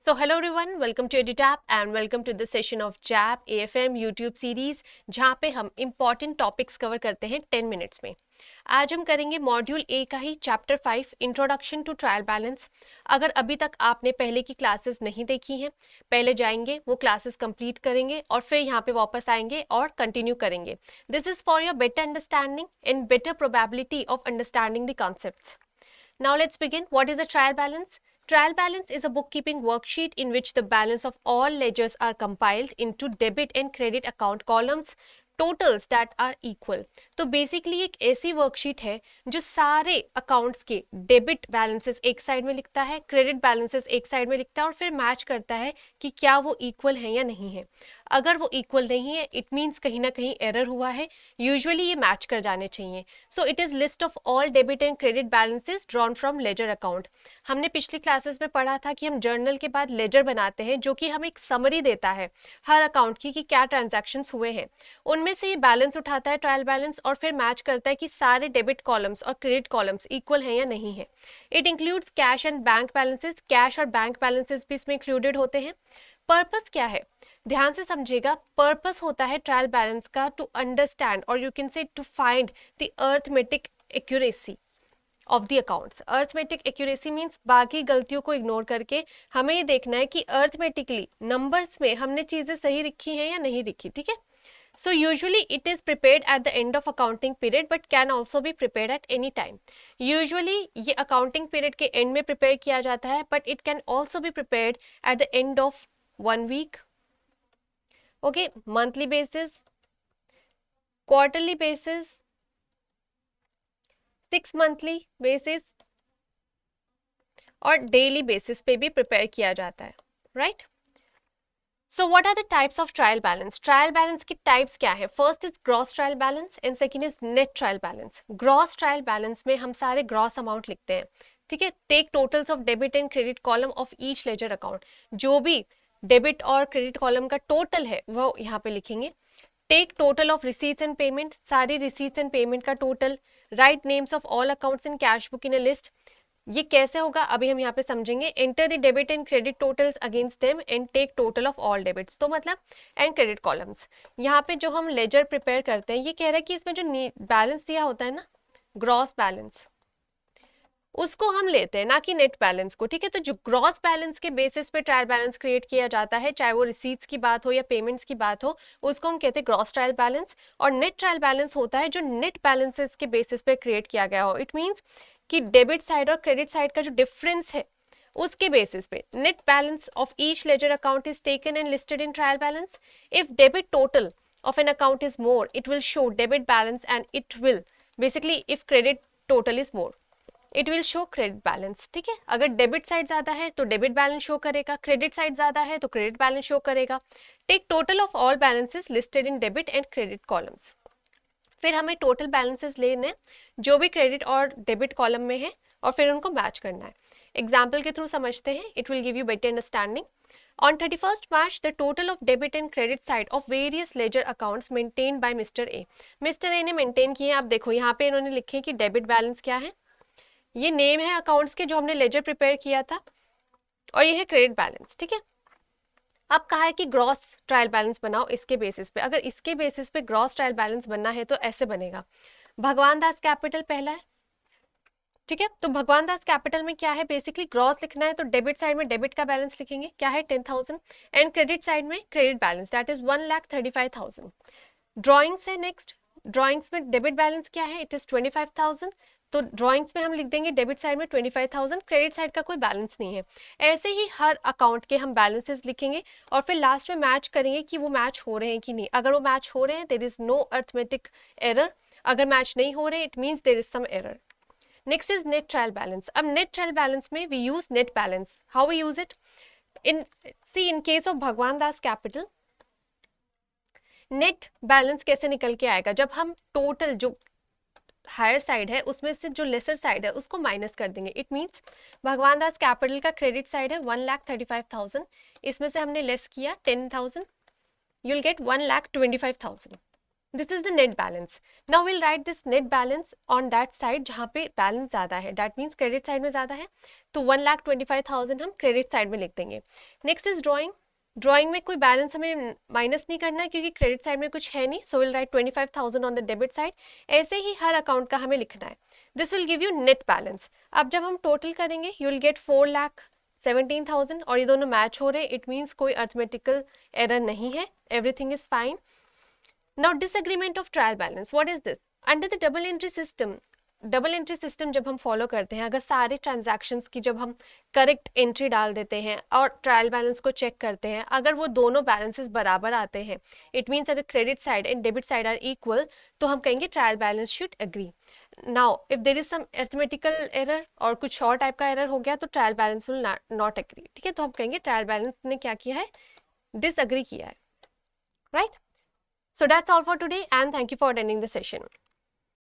So hello everyone, welcome to EduTap and welcome to the session of JAP AFM YouTube series जहाँ पे हम important topics cover करते हैं 10 minutes में। आज हम करेंगे मॉड्यूल ए का ही chapter 5 introduction to trial balance. अगर अभी तक आपने पहले की क्लासेस नहीं देखी हैं, पहले जाएंगे वो क्लासेस कंप्लीट करेंगे और फिर यहाँ पे वापस आएंगे और कंटिन्यू करेंगे। This is for your better understanding and better probability of understanding the concepts. Now let's begin. What is a trial balance? Trial balance is a bookkeeping worksheet in which the balance of all ledgers are compiled into debit and credit account columns, totals that are equal. तो basically एक ऐसी worksheet है जो सारे accounts के debit balances एक side में लिखता है, क्रेडिट बैलेंसेस एक साइड में लिखता है और फिर मैच करता है कि क्या वो इक्वल है या नहीं है। अगर वो इक्वल नहीं है इट मीन्स कहीं ना कहीं एरर हुआ है। यूजुअली ये मैच कर जाने चाहिए। So it is list of all debit and credit balances drawn from ledger account. हमने पिछली क्लासेस में पढ़ा था कि हम जर्नल के बाद लेजर बनाते हैं जो कि हमें एक समरी देता है हर अकाउंट की कि क्या ट्रांजैक्शंस हुए हैं। उनमें से ये बैलेंस उठाता है ट्रायल बैलेंस और फिर मैच करता है कि सारे डेबिट कॉलम्स और क्रेडिट कॉलम्स इक्वल हैं या नहीं है। It includes cash and bank balances. Cash और बैंक बैलेंसेस भी इसमें इंक्लूडेड होते हैं। पर्पस क्या है, ध्यान से समझिएगा। पर्पस होता है ट्रायल बैलेंस का टू अंडरस्टैंड और you can say to find the arithmetic accuracy of the accounts. Arithmetic accuracy means बाकी गलतियों को इग्नोर करके हमें ये देखना है कि अर्थमेटिकली नंबर्स में हमने चीजें सही लिखी हैं या नहीं लिखी। ठीक है। So usually it is prepared at the end of accounting period but can also be prepared at any time. Usually ये accounting period के end में prepare किया जाता है but it can also be prepared at the end of 1 week, okay, monthly basis, quarterly basis, 6 monthly basis और daily basis पे भी prepare किया जाता है, right? So what are the types of trial balance? Trial balance की types क्या है? First is gross trial balance and second is net trial balance. Gross trial balance में हम सारे gross amount लिखते हैं। ठीक है। Take totals of debit and credit column of each ledger account. जो भी डेबिट और क्रेडिट कॉलम का टोटल है वो यहाँ पे लिखेंगे। Take total of receipts and payment, सारी रिसीट्स एंड पेमेंट का total. Write names of all accounts in cash book in a list. ये कैसे होगा अभी हम यहाँ पे समझेंगे। Enter the debit and credit totals against them and take total of all debits. तो मतलब एंड क्रेडिट कॉलम्स। यहाँ पे जो हम लेजर प्रिपेयर करते हैं ये कह रहा है कि इसमें जो बैलेंस दिया होता है ना, ग्रॉस बैलेंस, उसको हम लेते हैं ना कि नेट बैलेंस को। ठीक है। तो जो ग्रॉस बैलेंस के बेसिस पे ट्रायल बैलेंस क्रिएट किया जाता है, चाहे वो रिसीट्स की बात हो या पेमेंट्स की बात हो, उसको हम कहते हैं ग्रॉस ट्रायल बैलेंस। और नेट ट्रायल बैलेंस होता है जो नेट बैलेंसेस के बेसिस पे क्रिएट किया गया हो। इट मीन्स कि डेबिट साइड और क्रेडिट साइड का जो डिफरेंस है उसके बेसिस पे net balance of each ledger account is taken and listed in trial balance. If debit total of an account is more it will show debit balance and it will basically if credit total is more it will show credit balance. ठीक है। अगर debit side ज्यादा है तो debit balance show करेगा, credit side ज्यादा है तो क्रेडिट बैलेंस शो करेगा। Take total of all balances listed in debit and credit columns. फिर हमें टोटल बैलेंसेस लेने जो भी क्रेडिट और डेबिट कॉलम में है और फिर उनको मैच करना है। एग्जाम्पल के थ्रू समझते हैं, it will give you better understanding. On 31st March, the total of debit and credit side of various ledger accounts maintained by Mr. A. Mr. A ने मेंटेन किए। आप देखो यहाँ पे इन्होंने लिखे कि डेबिट बैलेंस क्या है, ये नेम है अकाउंट्स के जो हमने लेजर प्रिपेयर किया था, और ये है क्रेडिट बैलेंस। ठीक है। अब कहा है कि ग्रॉस ट्रायल बैलेंस बनाओ इसके बेसिस पे। अगर इसके बेसिस पे ग्रॉस ट्रायल बैलेंस बनना है तो ऐसे बनेगा। भगवान दास कैपिटल पहला है। ठीक है। तो भगवान दास कैपिटल में क्या है, बेसिकली ग्रॉस लिखना है तो डेबिट साइड में डेबिट का बैलेंस लिखेंगे, क्या है 10,000, एंड क्रेडिट साइड में credit balance that is 1,35,000। Drawings है नेक्स्ट। ड्रॉइंग्स में डेबिट बैलेंस क्या है, इट इज 25,000। तो ड्रॉइंग्स में हम लिख देंगे डेबिट साइड में 25,000, क्रेडिट साइड का कोई बैलेंस नहीं है। ऐसे ही हर अकाउंट के हम बैलेंसेस लिखेंगे और फिर लास्ट में मैच करेंगे कि वो मैच हो रहे हैं कि नहीं। अगर वो मैच हो रहे हैं there is no arithmetic error, अगर मैच नहीं हो रहे it means there is some error. Next is net trial balance. अब नेट ट्रायल बैलेंस में we use net balance. How we use it in case of Bhagwan Das capital, net balance कैसे निकल के आएगा, जब हम टोटल जो हायर साइड है उसमें से जो लेसर साइड है उसको माइनस कर देंगे। इट मीन्स भगवान दास कैपिटल का क्रेडिट साइड है 1,35,000, इसमें से हमने लेस किया 10,000, you will get 1,25,000। This is the net balance. Now will write this net balance on that side जहाँ पे बैलेंस ज़्यादा है, दैट मीन्स क्रेडिट साइड में ज़्यादा है, तो 1,25,000 हम क्रेडिट साइड में लिख देंगे. Next is drawing. ड्राइंग में कोई बैलेंस हमें माइनस नहीं करना है क्योंकि क्रेडिट साइड में कुछ है नहीं, so will write 25,000 on the debit side. ऐसे ही हर अकाउंट का हमें लिखना है. This will give you net balance. अब जब हम टोटल करेंगे यू विल गेट 4,17,000 और ये दोनों मैच हो रहे हैं. इट मीन्स कोई अर्थमेटिकल एरर नहीं है, everything is fine. Now disagreement of trial balance, what is this? Under the double entry system, double entry system जब हम फॉलो करते हैं, अगर सारे ट्रांजैक्शंस की जब हम करेक्ट एंट्री डाल देते हैं और ट्रायल बैलेंस को चेक करते हैं, अगर वो दोनों बैलेंसेस बराबर आते हैं, इट मीन्स अगर credit side and debit side are equal, तो हम कहेंगे trial balance should agree. Now if there is some arithmetical error और कुछ और टाइप का एरर हो गया तो trial balance will not agree. ठीक है, तो हम कहेंगे ट्रायल बैलेंस ने क्या किया है, डिसएग्री किया है. Right? So that's all for today and thank you for attending the session.